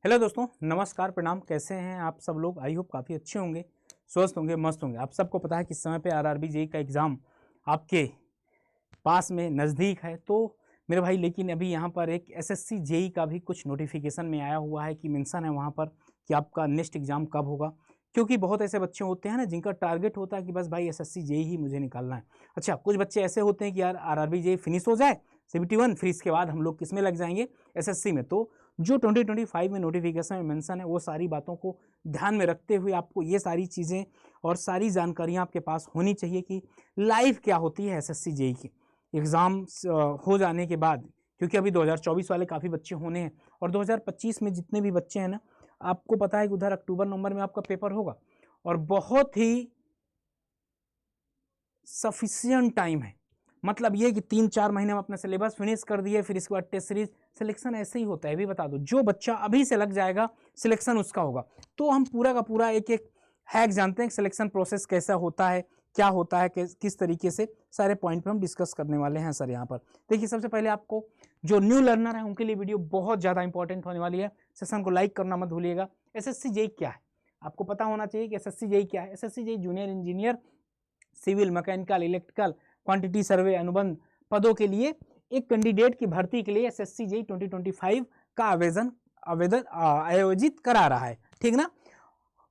Hello दोस्तों, नमस्कार, प्रणाम। कैसे हैं आप सब लोग? आई होप काफ़ी अच्छे होंगे, स्वस्थ होंगे, मस्त होंगे। आप सबको पता है कि इस समय पे आरआरबी जेईई का एग्ज़ाम आपके पास में नज़दीक है। तो मेरे भाई, लेकिन अभी यहाँ पर एक एसएससी जेईई का भी कुछ नोटिफिकेशन में आया हुआ है कि मेंशन है वहाँ पर कि आपका नेक्स्ट एग्ज़ाम कब होगा। क्योंकि बहुत ऐसे बच्चे होते हैं ना जिनका टारगेट होता है कि बस भाई एसएससी जेईई ही मुझे निकालना है। अच्छा, कुछ बच्चे ऐसे होते हैं कि यार आरआरबी जेईई फिनिश हो जाए, सीबीटी 1, फिर इसके बाद हम लोग किस में लग जाएंगे, एसएससी में। तो जो 2025 में नोटिफिकेशन में मेंशन है वो सारी बातों को ध्यान में रखते हुए आपको ये सारी चीज़ें और सारी जानकारियाँ आपके पास होनी चाहिए कि लाइव क्या होती है एसएससी जेईई की एग्ज़ाम हो जाने के बाद। क्योंकि अभी 2024 वाले काफ़ी बच्चे होने हैं और 2025 में जितने भी बच्चे हैं ना, आपको पता है कि उधर अक्टूबर नवंबर में आपका पेपर होगा और बहुत ही सफिशिएंट टाइम है। मतलब ये कि 3-4 महीने में अपना सिलेबस फिनिश कर दिए, फिर इसके बाद टेस्ट सीरीज सिलेक्शन ऐसे ही होता है। भी बता दो, जो बच्चा अभी से लग जाएगा सिलेक्शन उसका होगा। तो हम पूरा का पूरा एक एक हैक जानते हैं, सिलेक्शन प्रोसेस कैसा होता है, क्या होता है, किस तरीके से, सारे पॉइंट पे हम डिस्कस करने वाले हैं सर। यहाँ पर देखिए, सबसे पहले आपको जो न्यू लर्नर है उनके लिए वीडियो बहुत ज़्यादा इंपॉर्टेंट होने वाली है। सेशन को लाइक करना मत भूलिएगा। एसएससी जेईई क्या है आपको पता होना चाहिए कि एसएससी जेईई क्या है। SSC JE junior engineer civil, mechanical, electrical, quantity survey अनुबंध पदों के लिए एक कैंडिडेट की भर्ती के लिए एसएससी जेईई 2025 का आवेदन आयोजित करा रहा है। ठीक ना?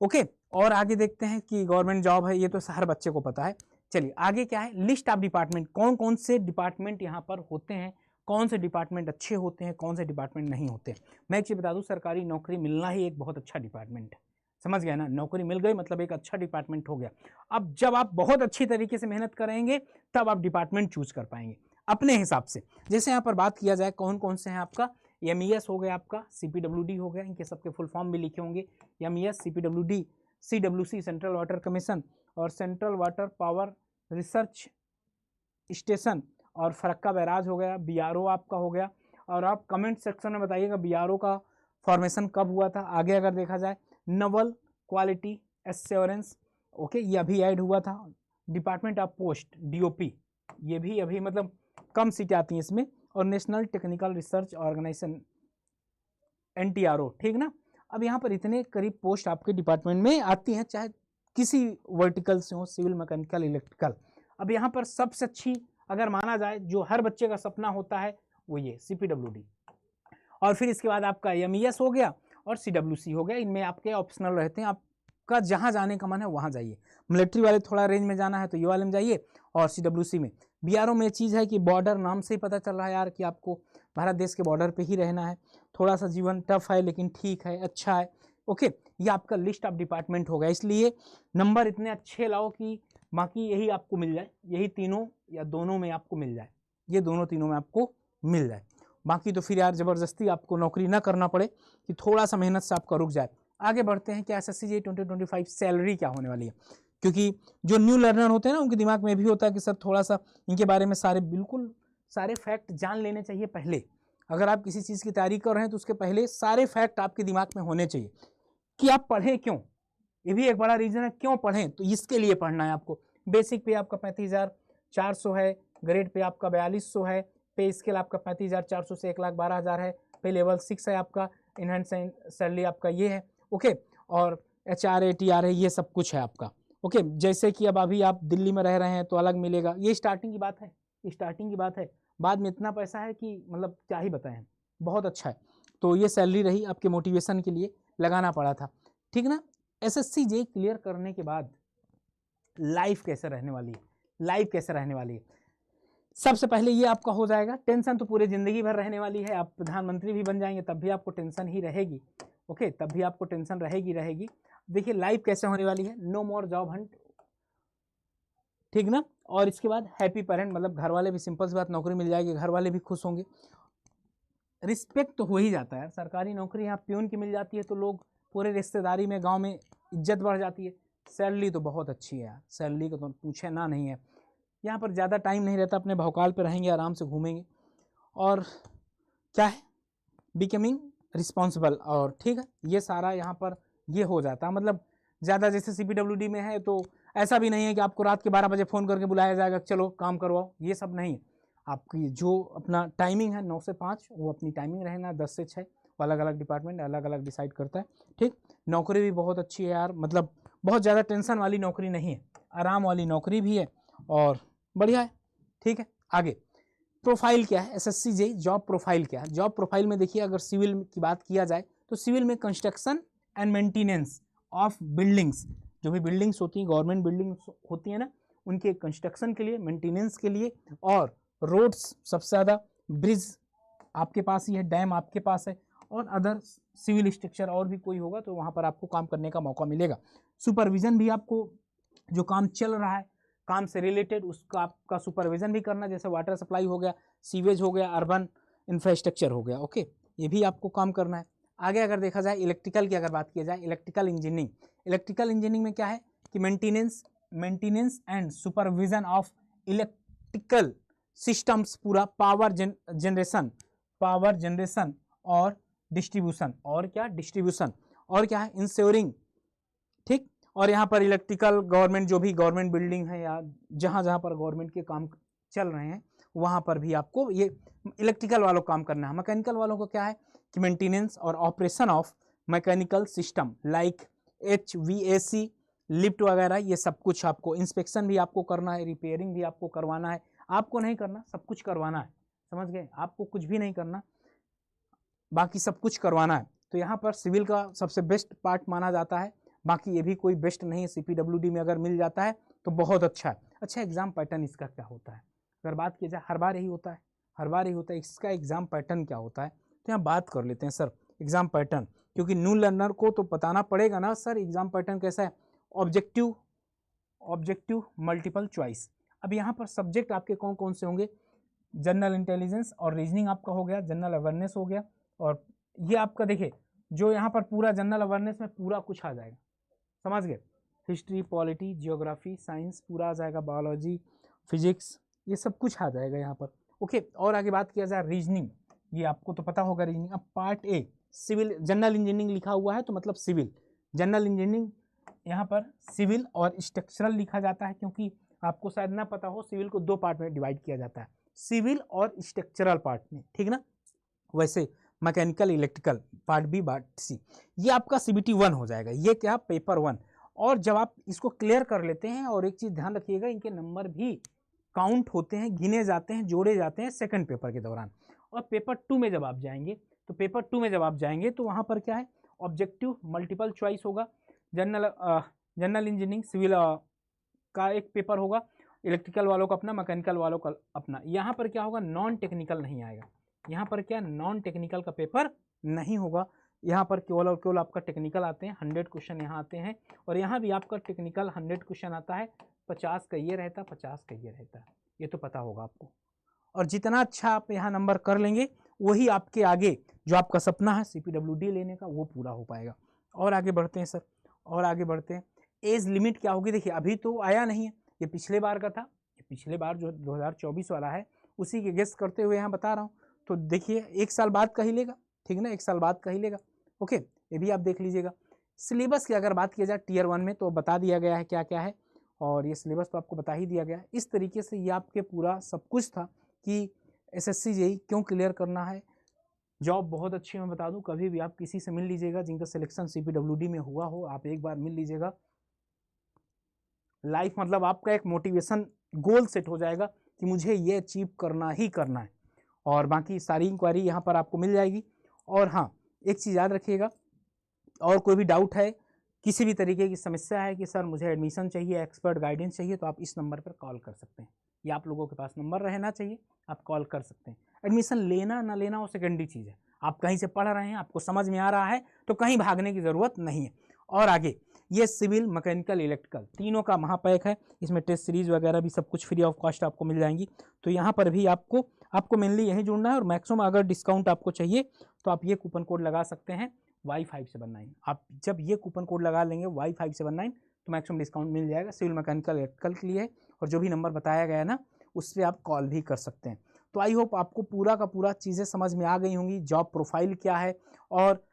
ओके। और आगे देखते हैं कि गवर्नमेंट जॉब है, ये तो हर बच्चे को पता है। चलिए आगे क्या है, लिस्ट ऑफ डिपार्टमेंट, कौन कौन से डिपार्टमेंट यहाँ पर होते हैं, कौन से डिपार्टमेंट अच्छे होते हैं, कौन से डिपार्टमेंट नहीं होते। मैं एक चीज बता दूं, सरकारी नौकरी मिलना ही एक बहुत अच्छा डिपार्टमेंट है। समझ गए ना? नौकरी मिल गई मतलब एक अच्छा डिपार्टमेंट हो गया। अब जब आप बहुत अच्छी तरीके से मेहनत करेंगे तब आप डिपार्टमेंट चूज कर पाएंगे अपने हिसाब से। जैसे यहाँ पर बात किया जाए कौन कौन से हैं, आपका एमईएस हो गया, आपका सीपीडब्ल्यूडी हो गया, इनके सबके फुल फॉर्म भी लिखे होंगे। MES, CPWD, CWC central water commission और central water power research station, और फरक्का बैराज हो गया, बीआरओ आपका हो गया। और आप कमेंट सेक्शन में बताइएगा बीआरओ का फॉर्मेशन कब हुआ था। आगे अगर देखा जाए नवल क्वालिटी एश्योरेंस, ओके, ये अभी ऐड हुआ था। डिपार्टमेंट ऑफ पोस्ट डीओपी, ये भी अभी मतलब कम सीटें आती हैं इसमें। और national technical research organisation NTRO, ठीक ना? अब यहाँ पर इतने करीब पोस्ट आपके डिपार्टमेंट में आती हैं, चाहे किसी वर्टिकल से हो, सिविल, मैकेनिकल, इलेक्ट्रिकल। अब यहाँ पर सबसे अच्छी अगर माना जाए जो हर बच्चे का सपना होता है वो ये सीपीडब्ल्यूडी, और फिर इसके बाद आपका एमईएस हो गया और सीडब्ल्यूसी हो गया। इनमें आपके ऑप्शनल रहते हैं, आपका जहां जाने का मन है वहां जाइए। मिलिट्री वाले थोड़ा रेंज में जाना है तो ये वाले में जाइए, और सीडब्ल्यूसी में। बीआरओ में चीज़ है कि बॉर्डर, नाम से ही पता चल रहा है यार कि आपको भारत देश के बॉर्डर पे ही रहना है। थोड़ा सा जीवन टफ है लेकिन ठीक है, अच्छा है। ओके, ये आपका लिस्ट ऑफ डिपार्टमेंट हो गया। इसलिए नंबर इतने अच्छे लाओ कि बाकी यही आपको मिल जाए, यही तीनों या दोनों में आपको मिल जाए, ये दोनों तीनों में आपको मिल जाए। बाकी तो फिर यार जबरदस्ती आपको नौकरी ना करना पड़े कि थोड़ा सा मेहनत से आपका रुक जाए। आगे बढ़ते हैं, क्या एसएससी जेईई 2025 सैलरी क्या होने वाली है। क्योंकि जो न्यू लर्नर होते हैं ना उनके दिमाग में भी होता है कि सर थोड़ा सा इनके बारे में बिल्कुल सारे फैक्ट जान लेने चाहिए पहले। अगर आप किसी चीज़ की तैयारी कर रहे हैं तो उसके पहले सारे फैक्ट आपके दिमाग में होने चाहिए कि आप पढ़ें क्यों। ये भी एक बड़ा रीजन है क्यों पढ़ें, तो इसके लिए पढ़ना है आपको। बेसिक पे आपका 35,400 है, ग्रेड पे आपका 4200 है, पे स्केल आपका 35,400 से 1,12,000 है, पे लेवल 6 है आपका, इनहेंस सैलरी आपका ये है। ओके, और HR ATR है, ये सब कुछ है आपका। ओके, जैसे कि अब अभी आप दिल्ली में रह रहे हैं तो अलग मिलेगा। ये स्टार्टिंग की बात है, स्टार्टिंग की बात है। बाद में इतना पैसा है कि मतलब क्या ही बताएं, बहुत अच्छा है। तो ये सैलरी रही आपके मोटिवेशन के लिए, लगाना पड़ा था, ठीक ना? एसएससी जेईई क्लियर करने के बाद लाइफ कैसे रहने वाली है, लाइफ कैसे रहने वाली है। सबसे पहले ये आपका हो जाएगा, टेंशन तो पूरे जिंदगी भर रहने वाली है। आप प्रधानमंत्री भी बन जाएंगे तब भी आपको टेंशन ही रहेगी। ओके, तब भी आपको टेंशन रहेगी। देखिए लाइफ कैसे होने वाली है, नो मोर जॉब हंट, ठीक ना? और इसके बाद हैप्पी पेरेंट, मतलब घर वाले भी, सिंपल सी बात, नौकरी मिल जाएगी, घर वाले भी खुश होंगे। रिस्पेक्ट तो हो ही जाता है, सरकारी नौकरी यहाँ प्यून की मिल जाती है तो लोग पूरे रिश्तेदारी में, गांव में इज्जत बढ़ जाती है। सैलरी तो बहुत अच्छी है यार, सैलरी का तो पूछे ना नहीं है। यहाँ पर ज़्यादा टाइम नहीं रहता, अपने भौकाल पे रहेंगे, आराम से घूमेंगे, और क्या है, बिकमिंग रिस्पॉन्सिबल, और ठीक है, ये सारा यहाँ पर ये हो जाता है। मतलब ज़्यादा जैसे सीपीडब्ल्यूडी में है तो ऐसा भी नहीं है कि आपको रात के 12 बजे फ़ोन करके बुलाया जाएगा चलो काम करवाओ, ये सब नहीं है। आपकी जो अपना टाइमिंग है 9 से 5, वो अपनी टाइमिंग रहना, 10 से 6, वो अलग अलग डिपार्टमेंट अलग अलग डिसाइड करता है। ठीक, नौकरी भी बहुत अच्छी है यार, मतलब बहुत ज़्यादा टेंशन वाली नौकरी नहीं है, आराम वाली नौकरी भी है और बढ़िया है। ठीक है, आगे प्रोफाइल क्या है, एसएससी जेईई जॉब प्रोफाइल क्या है। जॉब प्रोफाइल में देखिए, अगर सिविल की बात किया जाए तो सिविल में construction and maintenance of buildings, जो भी बिल्डिंग्स होती हैं, गवर्नमेंट बिल्डिंग्स होती है ना, उनके कंस्ट्रक्शन के लिए, मेंटेनेंस के लिए, और रोड्स सबसे ज़्यादा, ब्रिज आपके पास ही है, डैम आपके पास है, और अदर सिविल स्ट्रक्चर और भी कोई होगा तो वहाँ पर आपको काम करने का मौका मिलेगा। सुपरविजन भी आपको, जो काम चल रहा है काम से रिलेटेड, उसका आपका सुपरविजन भी करना, जैसे वाटर सप्लाई हो गया, सीवेज हो गया, अर्बन इंफ्रास्ट्रक्चर हो गया, ओके, ये भी आपको काम करना है। आगे अगर देखा जाए इलेक्ट्रिकल की अगर बात किया जाए, इलेक्ट्रिकल इंजीनियरिंग, इलेक्ट्रिकल इंजीनियरिंग में क्या है कि maintenance and supervision of electrical systems, पूरा पावर जनरेशन और डिस्ट्रीब्यूशन, और क्या डिस्ट्रीब्यूशन, और क्या है इंश्योरिंग। ठीक, और यहाँ पर इलेक्ट्रिकल गवर्नमेंट, जो भी गवर्नमेंट बिल्डिंग है या जहाँ जहाँ पर गवर्नमेंट के काम चल रहे हैं वहाँ पर भी आपको ये इलेक्ट्रिकल वालों को काम करना है। मैकेनिकल वालों को क्या है कि मेंटेनेंस और operation of mechanical system like HVAC, lift वगैरह, ये सब कुछ आपको, इंस्पेक्शन भी आपको करना है, रिपेयरिंग भी आपको करवाना है। आपको नहीं करना, सब कुछ करवाना है, समझ गए, आपको कुछ भी नहीं करना, बाकी सब कुछ करवाना है। तो यहाँ पर सिविल का सबसे बेस्ट पार्ट माना जाता है, बाकी ये भी कोई बेस्ट नहीं है। CPWD में अगर मिल जाता है तो बहुत अच्छा है। अच्छा, एग्जाम पैटर्न इसका क्या होता है, अगर बात की जाए, हर बार यही होता है, हर बार यही होता है। इसका एग्जाम पैटर्न क्या होता है, तो यहाँ बात कर लेते हैं सर एग्जाम पैटर्न, क्योंकि न्यू लर्नर को तो बताना पड़ेगा ना सर एग्जाम पैटर्न कैसा है। Objective multiple choice. अब यहाँ पर सब्जेक्ट आपके कौन कौन से होंगे, जनरल इंटेलिजेंस और रीजनिंग आपका हो गया, जनरल अवेयरनेस हो गया, और ये आपका देखिए जो यहाँ पर पूरा जनरल अवेयरनेस में पूरा कुछ आ जाएगा, समझ गए, हिस्ट्री, पॉलिटी, जियोग्राफी, साइंस पूरा आ जाएगा, बायोलॉजी, फिजिक्स, ये सब कुछ आ जाएगा यहाँ पर, ओके। और आगे बात किया जाए रीजनिंग, ये आपको तो पता होगा रीजनिंग। अब part A civil, general engineering लिखा हुआ है तो मतलब सिविल, जनरल इंजीनियरिंग यहाँ पर सिविल और स्ट्रक्चरल लिखा जाता है, क्योंकि आपको शायद ना पता हो सिविल को दो पार्ट में डिवाइड किया जाता है, सिविल और स्ट्रक्चरल पार्ट में, ठीक ना। वैसे mechanical, electrical, part B, part C, ये आपका CBT 1 हो जाएगा, ये क्या पेपर 1। और जब आप इसको क्लियर कर लेते हैं, और एक चीज़ ध्यान रखिएगा, इनके नंबर भी काउंट होते हैं, गिने जाते हैं, जोड़े जाते हैं सेकंड पेपर के दौरान। और पेपर 2 में जब आप जाएंगे, तो पेपर 2 में जब आप जाएंगे तो वहाँ पर क्या है, ऑब्जेक्टिव मल्टीपल चॉइस होगा, जनरल इंजीनियरिंग सिविल का एक पेपर होगा, इलेक्ट्रिकल वालों का अपना, मैकेनिकल वालों का अपना। यहाँ पर क्या होगा, नॉन टेक्निकल नहीं आएगा, यहाँ पर क्या नॉन टेक्निकल का पेपर नहीं होगा, यहाँ पर केवल और केवल आपका टेक्निकल आते हैं, 100 क्वेश्चन यहाँ आते हैं, और यहाँ भी आपका टेक्निकल 100 क्वेश्चन आता है, 50 का ये रहता है, 50 का ये रहता है, ये तो पता होगा आपको। और जितना अच्छा आप यहाँ नंबर कर लेंगे, वही आपके आगे जो आपका सपना है CPWD लेने का, वो पूरा हो पाएगा। और आगे बढ़ते हैं सर, और आगे बढ़ते हैं। एज लिमिट क्या होगी, देखिए अभी तो आया नहीं है, ये पिछले बार का था, ये पिछले बार जो 2024 वाला है उसी के गेस करते हुए यहाँ बता रहा हूँ। तो देखिए 1 साल बाद का ही लेगा, ठीक ना, 1 साल बाद का ही लेगा, ओके, ये भी आप देख लीजिएगा। सिलेबस की अगर बात किया जाए Tier 1 में, तो बता दिया गया है क्या क्या है, और ये सिलेबस तो आपको बता ही दिया गया है। इस तरीके से ये आपके पूरा सब कुछ था कि SSC जेईई क्यों क्लियर करना है। जॉब बहुत अच्छी, मैं बता दूं, कभी भी आप किसी से मिल लीजिएगा जिनका सिलेक्शन CPWD में हुआ हो, आप एक बार मिल लीजिएगा, लाइफ मतलब आपका एक मोटिवेशन गोल सेट हो जाएगा कि मुझे ये अचीव करना ही करना है, और बाकी सारी इंक्वायरी यहाँ पर आपको मिल जाएगी। और हाँ, एक चीज़ याद रखिएगा, और कोई भी डाउट है, किसी भी तरीके की समस्या है कि सर मुझे एडमिशन चाहिए, एक्सपर्ट गाइडेंस चाहिए, तो आप इस नंबर पर कॉल कर सकते हैं, या आप लोगों के पास नंबर रहना चाहिए, आप कॉल कर सकते हैं। एडमिशन लेना ना लेना वो सेकेंडरी चीज़ है, आप कहीं से पढ़ रहे हैं, आपको समझ में आ रहा है, तो कहीं भागने की ज़रूरत नहीं है। और आगे ये सिविल, मैकेनिकल, इलेक्ट्रिकल तीनों का महापैक है, इसमें टेस्ट सीरीज वगैरह भी सब कुछ फ्री ऑफ कॉस्ट आपको मिल जाएंगी। तो यहाँ पर भी आपको मेनली यही जुड़ना है, और मैक्सिमम अगर डिस्काउंट आपको चाहिए तो आप ये कूपन कोड लगा सकते हैं Y579। आप जब ये कूपन कोड लगा लेंगे Y579 तो मैक्सिमम डिस्काउंट मिल जाएगा, सिविल, मैकेनिकल, इलेक्ट्रिकल के लिए। और जो भी नंबर बताया गया है ना, उससे आप कॉल भी कर सकते हैं। तो आई होप आपको पूरा का पूरा चीज़ें समझ में आ गई होंगी, जॉब प्रोफाइल क्या है, और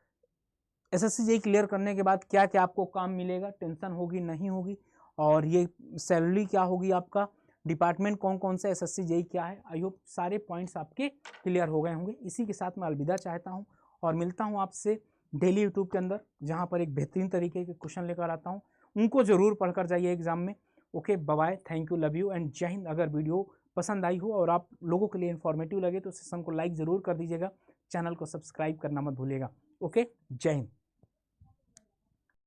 SSC जेईई क्लियर करने के बाद क्या क्या आपको काम मिलेगा, टेंशन होगी नहीं होगी, और ये सैलरी क्या होगी, आपका डिपार्टमेंट कौन कौन से, SSC जेईई क्या है। आई होप सारे पॉइंट्स आपके क्लियर हो गए होंगे। इसी के साथ मैं अलविदा चाहता हूँ, और मिलता हूँ आपसे डेली यूट्यूब के अंदर, जहाँ पर एक बेहतरीन तरीके के क्वेश्चन लेकर आता हूँ। उनको जरूर पढ़कर जाइए एग्जाम में। Okay, bye, thank you, love you and जय हिंद। अगर वीडियो पसंद आई हो और आप लोगों के लिए इन्फॉर्मेटिव लगे तो सेशन को लाइक ज़रूर कर दीजिएगा, चैनल को सब्सक्राइब करना मत भूलिएगा। ओके, जय हिंद।